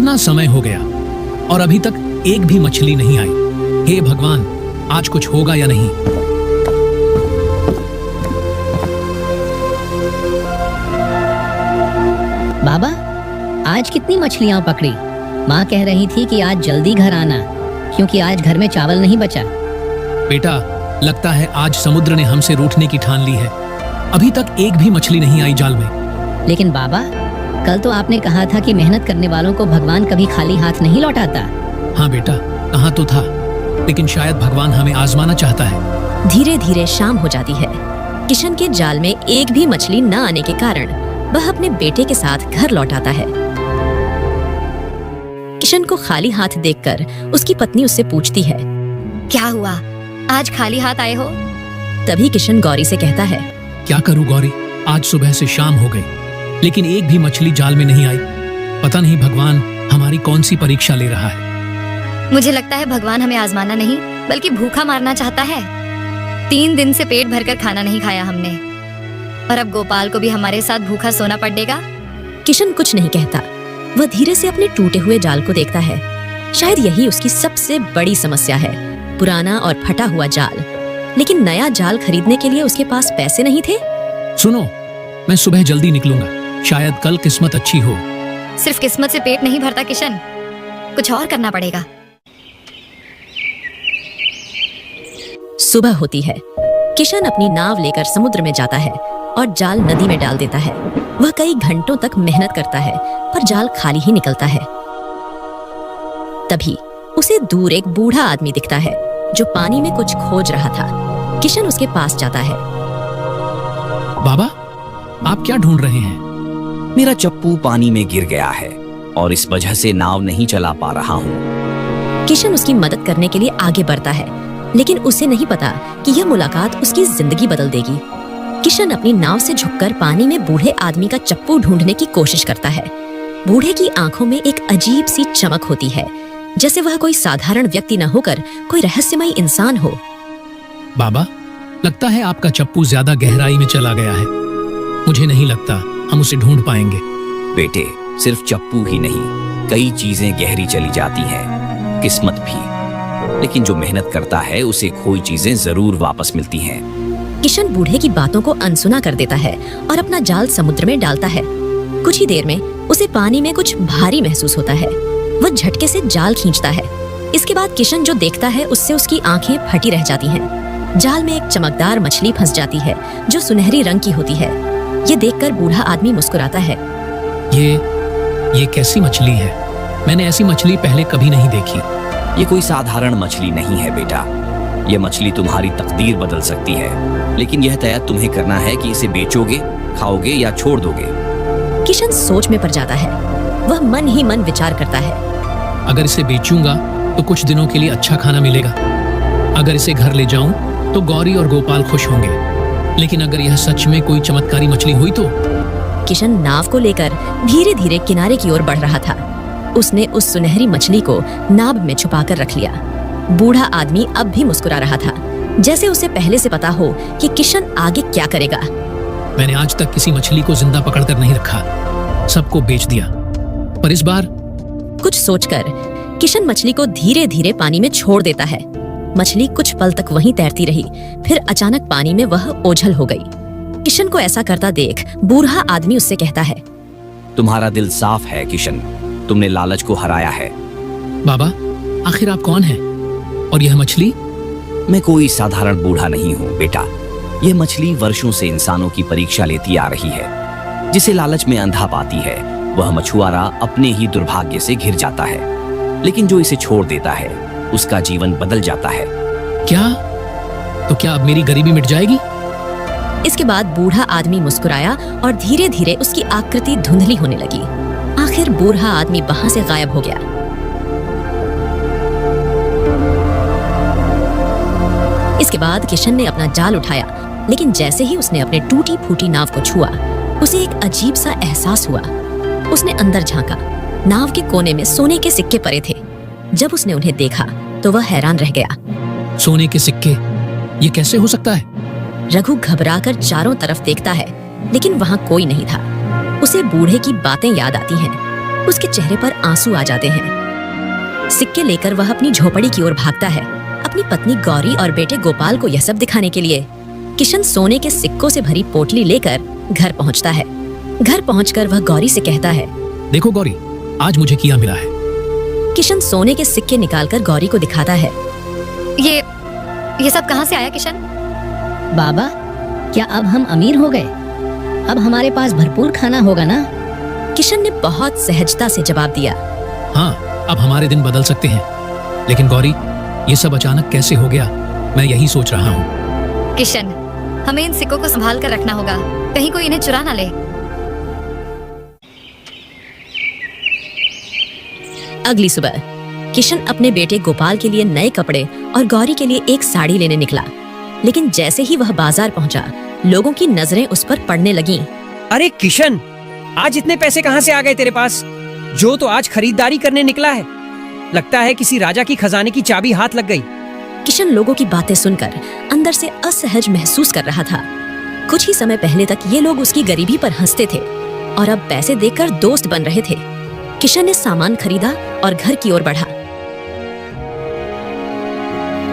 इतना समय हो गया और अभी तक एक भी मछली नहीं आई। हे भगवान, आज कुछ होगा या नहीं? बाबा, आज कितनी मछलियां पकड़ी? माँ कह रही थी कि आज जल्दी घर आना, क्योंकि आज घर में चावल नहीं बचा। बेटा, लगता है आज समुद्र ने हमसे रूठने की ठान ली है। अभी तक एक भी मछली नहीं आई जाल में। लेकिन बाबा, कल तो आपने कहा था कि मेहनत करने वालों को भगवान कभी खाली हाथ नहीं लौटाता। हाँ बेटा, कहा तो था, लेकिन शायद भगवान हमें आजमाना चाहता है। धीरे धीरे शाम हो जाती है। किशन के जाल में एक भी मछली न आने के कारण वह अपने बेटे के साथ घर लौट आता है। किशन को खाली हाथ देखकर उसकी पत्नी उससे पूछती है, क्या हुआ, आज खाली हाथ आए हो? तभी किशन गौरी से कहता है, क्या करूं गौरी, आज सुबह से शाम हो गई, लेकिन एक भी मछली जाल में नहीं आई। पता नहीं भगवान हमारी कौन सी परीक्षा ले रहा है। मुझे लगता है भगवान हमें आजमाना नहीं, बल्कि भूखा मारना चाहता है। 3 दिन से पेट भरकर खाना नहीं खाया हमने, और अब गोपाल को भी हमारे साथ भूखा सोना पड़ेगा। किशन कुछ नहीं कहता। वह धीरे से अपने टूटे हुए जाल को देखता है। शायद यही उसकी सबसे बड़ी समस्या है, पुराना और फटा हुआ जाल। लेकिन नया जाल खरीदने के लिए उसके पास पैसे नहीं थे। सुनो, मैं सुबह जल्दी निकलूंगा, शायद कल किस्मत अच्छी हो। सिर्फ किस्मत से पेट नहीं भरता किशन, कुछ और करना पड़ेगा। सुबह होती है। किशन अपनी नाव लेकर समुद्र में जाता है और जाल नदी में डाल देता है। वह कई घंटों तक मेहनत करता है, पर जाल खाली ही निकलता है। तभी उसे दूर एक बूढ़ा आदमी दिखता है जो पानी में कुछ खोज रहा था। किशन उसके पास जाता है। बाबा, आप क्या ढूंढ रहे हैं? मेरा चप्पू पानी में गिर गया है और इस वजह से नाव नहीं चला पा रहा हूँ। किशन उसकी मदद करने के लिए आगे बढ़ता है, लेकिन उसे नहीं पता कि यह मुलाकात उसकी जिंदगी बदल देगी। किशन अपनी नाव से झुककर पानी में बूढ़े आदमी का चप्पू ढूंढने की कोशिश करता है। बूढ़े की आंखों में एक अजीब सी चमक होती है, जैसे वह कोई साधारण व्यक्ति न होकर कोई रहस्यमयी इंसान हो। बाबा, लगता है आपका चप्पू ज्यादा गहराई में चला गया है। मुझे नहीं लगता हम उसे ढूंढ पाएंगे। बेटे, सिर्फ चप्पू ही नहीं, कई चीजें गहरी चली जाती हैं, किस्मत भी। लेकिन जो मेहनत करता है उसे खोई चीजें जरूर वापस मिलती हैं। किशन बूढ़े की बातों को अनसुना कर देता है और अपना जाल समुद्र में डालता है। कुछ ही देर में उसे पानी में कुछ भारी महसूस होता है। वह झटके से जाल खींचता है। इसके बाद किशन जो देखता है उससे उसकी आंखें फटी रह जाती हैं। जाल में एक चमकदार मछली फंस जाती है जो सुनहरी रंग की होती है। ये देखकर बूढ़ा आदमी मुस्कुराता है। ये कैसी मछली है? मैंने ऐसी मछली पहले कभी नहीं देखी। ये कोई साधारण मछली नहीं है बेटा। ये मछली तुम्हारी तकदीर बदल सकती है, लेकिन यह तय तुम्हें करना है कि इसे बेचोगे, खाओगे या छोड़ दोगे। किशन सोच में पड़ जाता है। वह मन ही मन विचार करता है। अगर इसे बेचूंगा तो कुछ दिनों के लिए अच्छा खाना मिलेगा। अगर इसे घर ले जाऊं तो गौरी और गोपाल खुश होंगे। लेकिन अगर यह सच में कोई चमत्कारी मछली हुई तो? किशन नाव को लेकर धीरे धीरे किनारे की ओर बढ़ रहा था। उसने उस सुनहरी मछली को नाव में छुपाकर रख लिया। बूढ़ा आदमी अब भी मुस्कुरा रहा था, जैसे उसे पहले से पता हो कि किशन आगे क्या करेगा। मैंने आज तक किसी मछली को जिंदा पकड़कर नहीं रखा, सबको बेच दिया। पर इस बार कुछ सोचकर किशन मछली को धीरे धीरे पानी में छोड़ देता है। मछली कुछ पल तक वहीं तैरती रही, फिर अचानक पानी में वह ओझल हो गई। किशन को ऐसा करता देख बूढ़ा आदमी उससे कहता है, तुम्हारा दिल साफ है किशन, तुमने लालच को हराया है। बाबा, आखिर आप कौन हैं? और यह मछली? मैं कोई साधारण बूढ़ा नहीं हूँ बेटा। यह मछली वर्षों से इंसानों की परीक्षा लेती आ रही है। जिसे लालच में अंधा पाती है, वह मछुआरा अपने ही दुर्भाग्य से घिर जाता है। लेकिन जो इसे छोड़ देता है, उसका जीवन बदल जाता है। क्या? तो क्या अब मेरी गरीबी मिट जाएगी? इसके बाद बूढ़ा आदमी मुस्कुराया और धीरे धीरे उसकी आकृति धुंधली होने लगी। आखिर बूढ़ा आदमी वहां से गायब हो गया। इसके बाद किशन ने अपना जाल उठाया, लेकिन जैसे ही उसने अपने टूटी फूटी नाव को छुआ, उसे एक अजीब सा एहसास हुआ। उसने अंदर झांका। नाव के कोने में सोने के सिक्के पड़े थे। जब उसने उन्हें देखा तो वह हैरान रह गया। सोने के सिक्के? ये कैसे हो सकता है? रघु घबराकर चारों तरफ देखता है, लेकिन वहां कोई नहीं था। उसे बूढ़े की बातें याद आती हैं। उसके चेहरे पर आंसू आ जाते हैं। सिक्के लेकर वह अपनी झोपड़ी की ओर भागता है, अपनी पत्नी गौरी और बेटे गोपाल को यह सब दिखाने के लिए। किशन सोने के सिक्कों से भरी पोटली लेकर घर पहुंचता है। घर पहुंचकर वह गौरी से कहता है, देखो गौरी, आज मुझे किया मिला है। किशन सोने के सिक्के निकालकर गौरी को दिखाता है। ये सब कहाँ से आया किशन? बाबा, क्या अब हम अमीर हो गए? अब हमारे पास भरपूर खाना होगा ना? किशन ने बहुत सहजता से जवाब दिया। हाँ, अब हमारे दिन बदल सकते हैं। लेकिन गौरी, ये सब अचानक कैसे हो गया, मैं यही सोच रहा हूँ। किशन, हमें इन सिक्कों को संभाल कर रखना होगा, कहीं कोई इन्हें चुरा ना ले। अगली सुबह किशन अपने बेटे गोपाल के लिए नए कपड़े और गौरी के लिए एक साड़ी लेने निकला। लेकिन जैसे ही वह बाजार पहुंचा, लोगों की नजरें उस पर पड़ने लगीं। अरे किशन, आज इतने पैसे कहाँ से आ गए तेरे पास? जो तो आज खरीदारी करने निकला है, लगता है किसी राजा की खजाने की चाबी हाथ लग गई। किशन लोगों की बातें सुनकर अंदर से असहज महसूस कर रहा था। कुछ ही समय पहले तक ये लोग उसकी गरीबी पर हंसते थे और अब पैसे देकर दोस्त बन रहे थे। किशन ने सामान खरीदा और घर की ओर बढ़ा।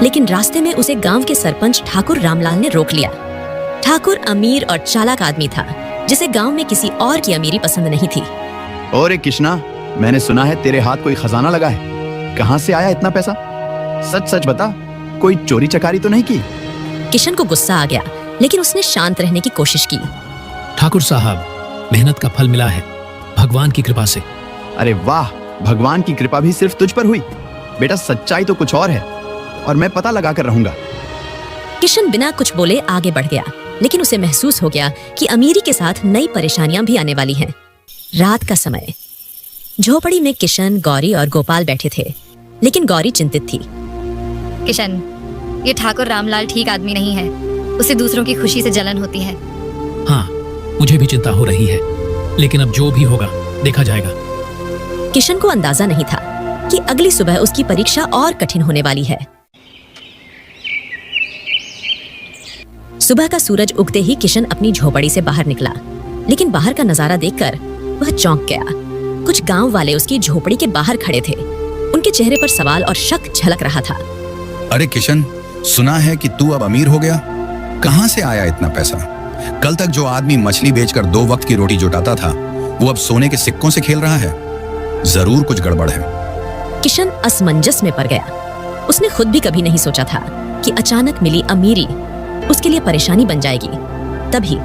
लेकिन रास्ते में उसे गांव के सरपंच ठाकुर रामलाल ने रोक लिया। ठाकुर अमीर और चालाक आदमी था, जिसे गांव में किसी और की अमीरी पसंद नहीं थी। और कृष्णा, मैंने सुना है तेरे हाथ कोई खजाना लगा है। कहाँ से आया इतना पैसा? सच सच बता, कोई चोरी चकारी तो नहीं की? किशन को गुस्सा आ गया, लेकिन उसने शांत रहने की कोशिश की। ठाकुर साहब, मेहनत का फल मिला है, भगवान की कृपा से। अरे वाह, भगवान की कृपा भी सिर्फ तुझ पर हुई। बेटा, सच्चाई तो कुछ और है और मैं पता लगा कर रहूंगा। किशन बिना कुछ बोले आगे बढ़ गया, लेकिन उसे महसूस हो गया कि अमीरी के साथ नई परेशानियां भी आने वाली हैं। रात का समय, झोपड़ी में किशन, गौरी और गोपाल बैठे थे, लेकिन गौरी चिंतित थी। किशन, ये ठाकुर रामलाल ठीक आदमी नहीं है। उसे दूसरों की खुशी से जलन होती है। हाँ, मुझे भी चिंता हो रही है, लेकिन अब जो भी होगा देखा जाएगा। किशन को अंदाजा नहीं था कि अगली सुबह उसकी परीक्षा और कठिन होने वाली है। सुबह का सूरज उगते ही किशन अपनी झोपड़ी से बाहर निकला, लेकिन बाहर का नजारा देखकर वह चौंक गया। कुछ गांव वाले उसकी झोपड़ी के बाहर खड़े थे। उनके चेहरे पर सवाल और शक झलक रहा था। अरे किशन, सुना है कि तू अब अमीर हो गया। कहाँ से आया इतना पैसा? कल तक जो आदमी मछली बेचकर 2 वक्त की रोटी जुटाता था, वो अब सोने के सिक्कों से खेल रहा है। जरूर कुछ गड़बड़ है। किशन असमंजस में पड़ गया। उसने खुद भी कभी नहीं सोचा था कि अचानक मिली अमीरी उसके लिए परेशानी बन जाएगी। तभी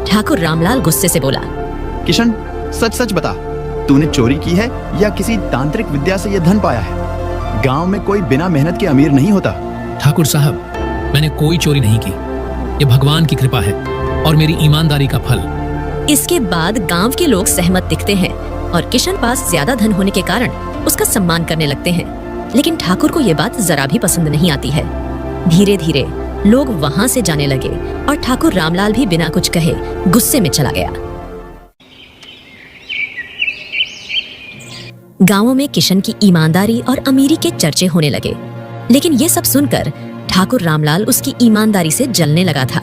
ठाकुर रामलाल गुस्से से बोला, किशन, सच सच बता, तूने चोरी की है या किसी तांत्रिक विद्या से यह धन पाया है? गांव में कोई बिना मेहनत के अमीर नहीं होता। ठाकुर साहब, मैंने कोई चोरी नहीं की। ये भगवान की कृपा है और मेरी ईमानदारी का फल। इसके बाद गांव के लोग सहमत दिखते हैं और किशन पास ज्यादा धन होने के कारण उसका सम्मान करने लगते हैं। लेकिन ठाकुर को यह बात जरा भी पसंद नहीं आती है। धीरे धीरे लोग वहां से जाने लगे और ठाकुर रामलाल भी बिना कुछ कहे गुस्से में चला गया। गांवों में किशन की ईमानदारी और अमीरी के चर्चे होने लगे, लेकिन ये सब सुनकर ठाकुर रामलाल उसकी ईमानदारी से जलने लगा था।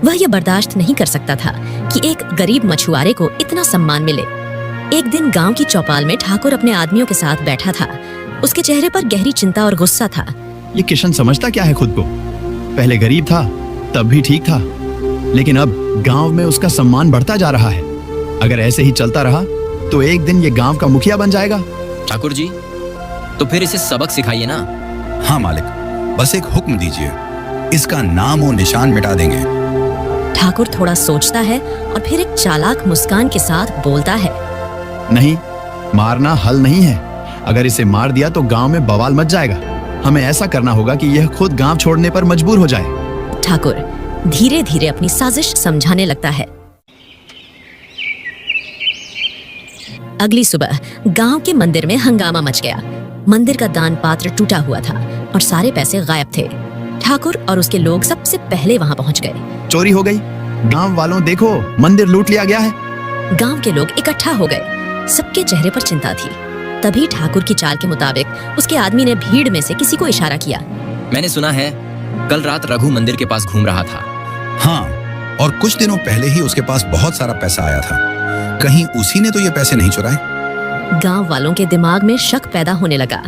वह यह बर्दाश्त नहीं कर सकता था कि एक गरीब मछुआरे को इतना सम्मान मिले। एक दिन गांव की चौपाल में ठाकुर अपने आदमियों के साथ बैठा था। उसके चेहरे पर गहरी चिंता और गुस्सा था। ये किशन समझता क्या है खुद को? पहले गरीब था, तब भी ठीक था, लेकिन अब गांव में उसका सम्मान बढ़ता जा रहा है। अगर ऐसे ही चलता रहा तो एक दिन ये गांव का मुखिया बन जाएगा। ठाकुर जी, तो फिर इसे सबक सिखाइए ना। हाँ मालिक, बस एक हुक्म दीजिए, इसका नाम और निशान मिटा देंगे। ठाकुर थोड़ा सोचता है और फिर एक चालाक मुस्कान के साथ बोलता है, नहीं, मारना हल नहीं है। अगर इसे मार दिया तो गांव में बवाल मच जाएगा। हमें ऐसा करना होगा कि यह खुद गांव छोड़ने पर मजबूर हो जाए। ठाकुर धीरे धीरे अपनी साजिश समझाने लगता है। अगली सुबह गांव के मंदिर में हंगामा मच गया। मंदिर का दान पात्र टूटा हुआ था और सारे पैसे गायब थे। ठाकुर और उसके लोग सबसे पहले वहां पहुंच गए। चोरी हो गई, गांव वालों देखो, मंदिर लूट लिया गया है। गांव के लोग इकट्ठा हो गए। सबके चेहरे पर चिंता थी। तभी ठाकुर की चाल के मुताबिक उसके आदमी ने भीड़ में से किसी को इशारा किया। मैंने सुना है कल रात रघु मंदिर के पास घूम रहा था। हाँ, और कुछ दिनों पहले ही उसके पास बहुत सारा पैसा आया था। कहीं उसी ने तो ये पैसे नहीं चुराए? गांव वालों के दिमाग में शक पैदा होने लगा।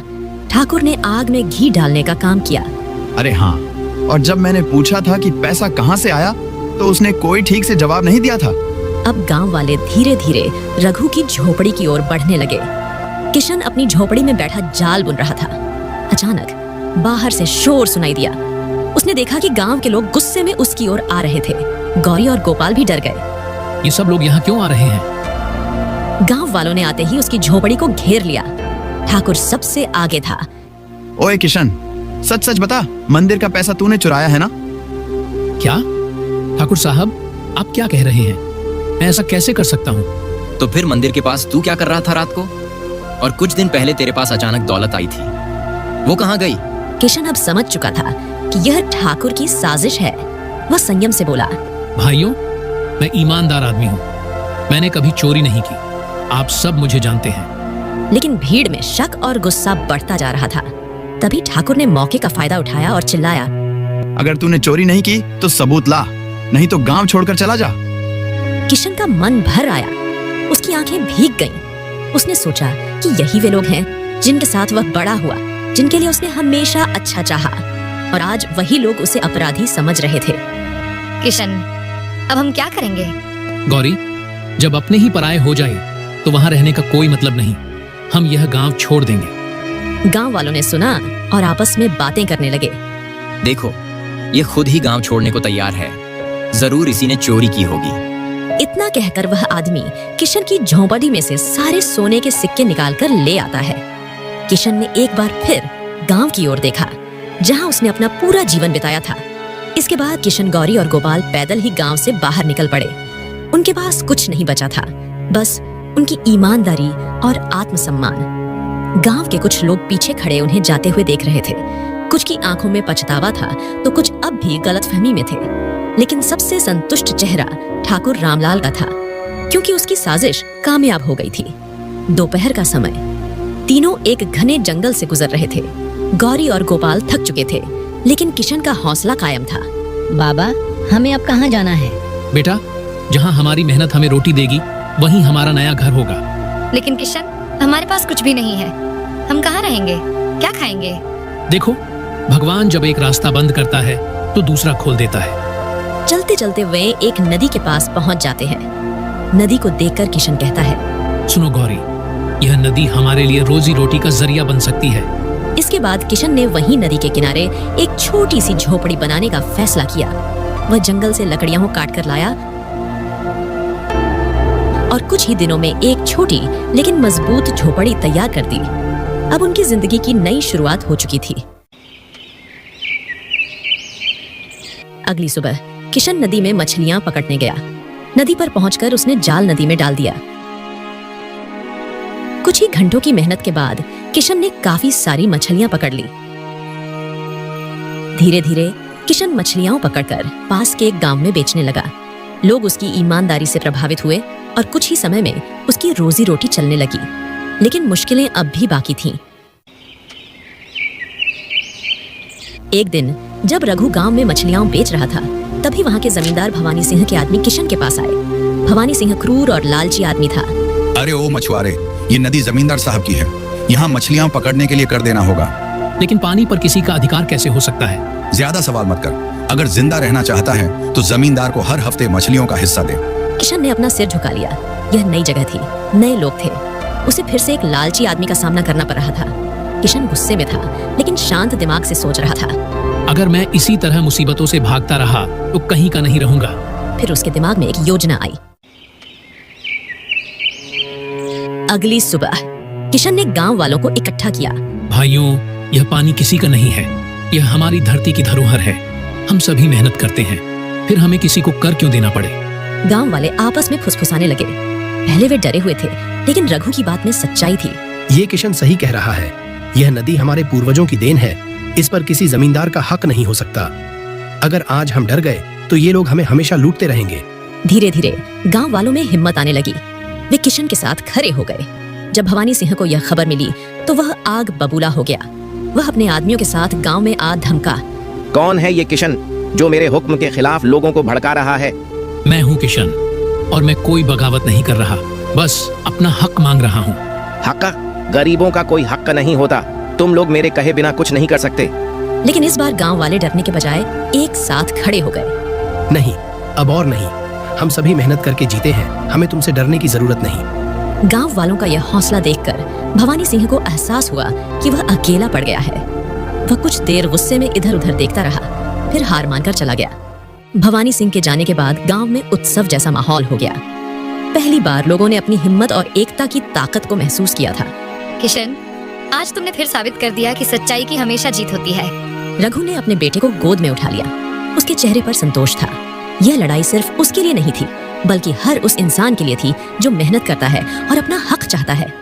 ठाकुर ने आग में घी डालने का काम किया। अरे हाँ, और जब मैंने पूछा था कि पैसा कहाँ से आया तो उसने कोई ठीक से जवाब नहीं दिया था। अब गांव वाले धीरे धीरे रघु की झोपड़ी की ओर बढ़ने लगे। किशन अपनी झोपड़ी में बैठा जाल बुन रहा था। अचानक बाहर से शोर सुनाई दिया। उसने देखा कि गांव के लोग गुस्से में उसकी ओर आ रहे थे। गौरी और गोपाल भी डर गए। ये सब लोग यहाँ क्यों आ रहे हैं? गांव वालों ने आते ही उसकी झोपड़ी को घेर लिया। ठाकुर सबसे आगे था। ओए किशन, सच सच बता, मंदिर का पैसा तूने चुराया है ना? क्या? ठाकुर साहब, आप क्या कह रहे हैं? मैं ऐसा कैसे कर सकता हूँ? तो फिर मंदिर के पास तू क्या कर रहा था रात को? और कुछ दिन पहले तेरे पास अचानक दौलत आई थी, वो कहाँ गई? किशन अब समझ चुका था कि यह ठाकुर की साजिश है। वह संयम से बोला, भाइयों, मैं ईमानदार आदमी हूँ। मैंने कभी चोरी नहीं की। आप सब मुझे जानते हैं। लेकिन भीड़ में शक और गुस्सा बढ़ता जा रहा था। तभी ठाकुर ने मौके का फायदा उठाया और चिल्लाया, अगर तूने चोरी नहीं की तो सबूत ला, नहीं तो गांव छोड़कर चला जा। किशन का मन भर आया। उसकी आंखें भीग गईं। उसने सोचा कि यही वे लोग हैं जिनके साथ वह बड़ा हुआ, जिनके लिए उसने हमेशा अच्छा चाहा, और आज वही लोग उसे अपराधी समझ रहे थे। किशन, अब हम क्या करेंगे? गौरी, जब अपने ही पराये हो जाए तो वहाँ रहने का कोई मतलब नहीं। हम यह गांव छोड़ देंगे। गांव वालों ने सुना और आपस में बातें करने लगे। देखो, ये खुद ही गांव छोड़ने को तैयार है। जरूर इसी ने चोरी की होगी। इतना कहकर वह आदमी किशन की झोंपड़ी में से सारे सोने के सिक्के निकालकर ले आता है। किशन ने एक बार फिर गांव की ओर देखा, जहां उसने अपना पूरा जीवन बिताया था। इसके बाद किशन, गौरी और गोपाल पैदल ही गांव से बाहर निकल पड़े। उनके पास कुछ नहीं बचा था, बस उनकी ईमानदारी और आत्मसम्मान। गांव के कुछ लोग पीछे खड़े उन्हें जाते हुए देख रहे थे। कुछ की आंखों में पछतावा था तो कुछ अब भी गलतफहमी में थे। लेकिन सबसे संतुष्ट चेहरा ठाकुर रामलाल का था, क्योंकि उसकी साजिश कामयाब हो गई थी। दोपहर का समय, तीनों एक घने जंगल से गुजर रहे थे। गौरी और गोपाल थक चुके थे, लेकिन किशन का हौसला कायम था। बाबा, हमें अब कहाँ जाना है? बेटा, जहाँ हमारी मेहनत हमें रोटी देगी वहीं हमारा नया घर होगा। लेकिन किशन, हमारे पास कुछ भी नहीं है। हम कहाँ रहेंगे? क्या खाएंगे? देखो, भगवान जब एक रास्ता बंद करता है तो दूसरा खोल देता है। चलते चलते वे एक नदी के पास पहुंच जाते हैं। नदी को देखकर किशन कहता है, सुनो गौरी, यह नदी हमारे लिए रोजी रोटी का जरिया बन सकती है। इसके बाद किशन ने वहीं नदी के किनारे एक छोटी सी झोपड़ी बनाने का फैसला किया। वह जंगल से लकड़ियां काट कर लाया और कुछ ही दिनों में एक छोटी लेकिन मजबूत झोपड़ी तैयार कर दी। अब उनकी जिंदगी की नई शुरुआत हो चुकी थी। अगली सुबह किशन नदी में मछलियां पकड़ने गया। नदी पर पहुंचकर उसने जाल नदी में डाल दिया। कुछ ही घंटों की मेहनत के बाद किशन ने काफी सारी मछलियां पकड़ ली। धीरे धीरे किशन मछलियां पकड़कर पास के एक गांव में बेचने लगा। लोग उसकी ईमानदारी से प्रभावित हुए और कुछ ही समय में उसकी रोजी रोटी चलने लगी। लेकिन मुश्किलें अब भी बाकी थीं। एक दिन जब रघु गांव में मछलियां बेच रहा था, तभी वहां के जमींदार भवानी सिंह के आदमी किशन के पास आए। भवानी सिंह क्रूर और लालची आदमी था। अरे ओ मछुआरे, ये नदी जमींदार साहब की है। यहाँ मछलियाँ पकड़ने के लिए कर देना होगा। लेकिन पानी पर किसी का अधिकार कैसे हो सकता है? ज्यादा सवाल मत कर। अगर जिंदा रहना चाहता है तो जमींदार को हर हफ्ते मछलियों का हिस्सा दे। किशन ने अपना सिर झुका लिया। यह नई जगह थी, नए लोग थे। उसे फिर से एक लालची आदमी का सामना करना पड़ रहा था। किशन गुस्से में था, लेकिन शांत दिमाग से सोच रहा था, अगर मैं इसी तरह मुसीबतों से भागता रहा तो कहीं का नहीं रहूंगा। फिर उसके दिमाग में एक योजना आई। अगली सुबह किशन ने गांव वालों को इकट्ठा किया। भाइयों, यह पानी किसी का नहीं है। यह हमारी धरती की धरोहर है। हम सभी मेहनत करते हैं, फिर हमें किसी को कर क्यों देना पड़े? गांव वाले आपस में फुसफुसाने लगे। पहले वे डरे हुए थे, लेकिन रघु की बात में सच्चाई थी। ये किशन सही कह रहा है। यह नदी हमारे पूर्वजों की देन है। इस पर किसी जमींदार का हक नहीं हो सकता। अगर आज हम डर गए तो ये लोग हमें हमेशा लूटते रहेंगे। धीरे धीरे गांव वालों में हिम्मत आने लगी। वे किशन के साथ खड़े हो गए। जब भवानी सिंह को यह खबर मिली तो वह आग बबूला हो गया। वह अपने आदमियों के साथ गांव में आ धमका, कौन है ये किशन जो मेरे हुक्म के खिलाफ लोगों को भड़का रहा है? मैं हूँ किशन, और मैं कोई बगावत नहीं कर रहा, बस अपना हक मांग रहा हूँ। हक गरीबों का कोई हक नहीं होता। तुम लोग मेरे कहे बिना कुछ नहीं कर सकते। लेकिन इस बार गांव वाले डरने के बजाय एक साथ खड़े हो गए। नहीं, अब और नहीं। हम सभी मेहनत करके जीते हैं, हमें तुमसे डरने की जरूरत नहीं। गांव वालों का यह हौसला देखकर भवानी सिंह को एहसास हुआ कि वह अकेला पड़ गया है। वह कुछ देर गुस्से में इधर उधर देखता रहा, फिर हार मानकर चला गया। भवानी सिंह के जाने के बाद गांव में उत्सव जैसा माहौल हो गया। पहली बार लोगों ने अपनी हिम्मत और एकता की ताकत को महसूस किया था। किशन, आज तुमने फिर साबित कर दिया कि सच्चाई की हमेशा जीत होती है। रघु ने अपने बेटे को गोद में उठा लिया। उसके चेहरे पर संतोष था। यह लड़ाई सिर्फ उसके लिए नहीं थी, बल्कि हर उस इंसान के लिए थी जो मेहनत करता है और अपना हक चाहता है।